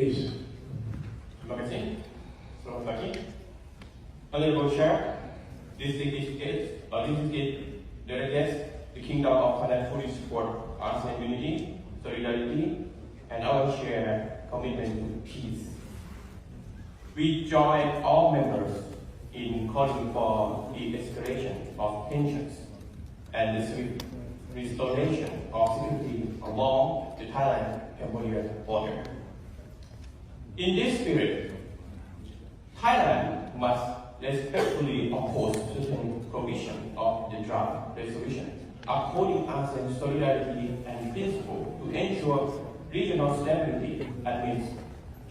Please. Terima kasih. Selamat pagi. Honorable Chair, distinguished delegates, the Kingdom of Thailand fully support ASEAN unity, solidarity, and our shared commitment to peace. We join all members in calling for the escalation of tensions and the swift restoration of security along the Thailand-Cambodia border. In this spirit, Thailand must respectfully oppose certain provisions of the draft resolution, upholding ASEAN solidarity and principle to ensure regional stability amidst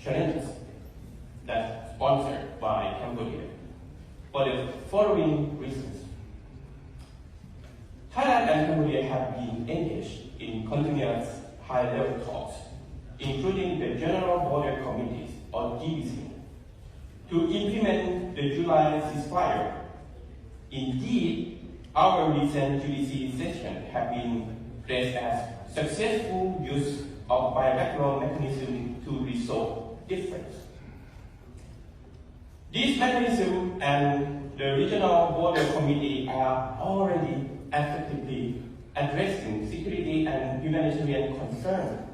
challenges that sponsored by Cambodia. For the following reasons, Thailand and Cambodia have been engaged in continuous high-level talks, including the General Border Committees, or GBC, to implement the July ceasefire. Indeed, our recent GBC session have been praised as successful use of bilateral mechanism to resolve difference. This mechanism and the Regional Border Committee are already effectively addressing security and humanitarian concerns,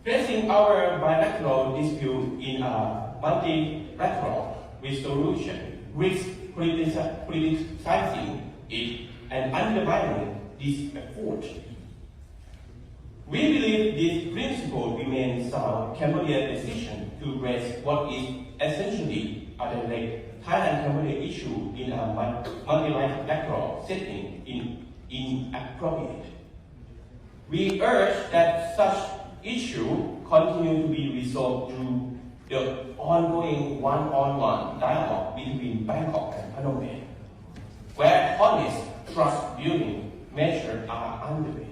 placing our bilateral dispute in a multilateral resolution, risk politicizing it and undermining this effort. We believe this principle remains sound. Cambodia's decision to raise what is essentially a direct Thailand-Cambodia issue in a multilateral setting is inappropriate. We urge that such issue continue to be resolved through the ongoing one-on-one dialogue between Bangkok and Phnom Penh, where honest trust-building measures are underway.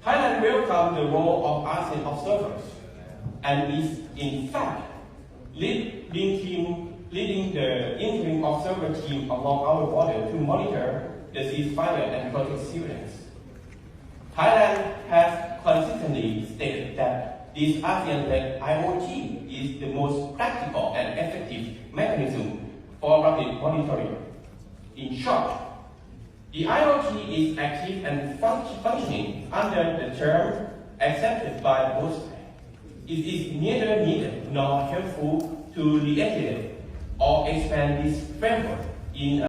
Thailand welcomes the role of ASEAN observers and is in fact leading the interim observer team along our border to monitor the ceasefire and protect civilians. Thailand has consistently stated that this ASEAN-led IOT is the most practical and effective mechanism for rapid monitoring. In short, the IOT is active and functioning under the term accepted by both sides. It is neither needed nor helpful to reiterate or expand this framework in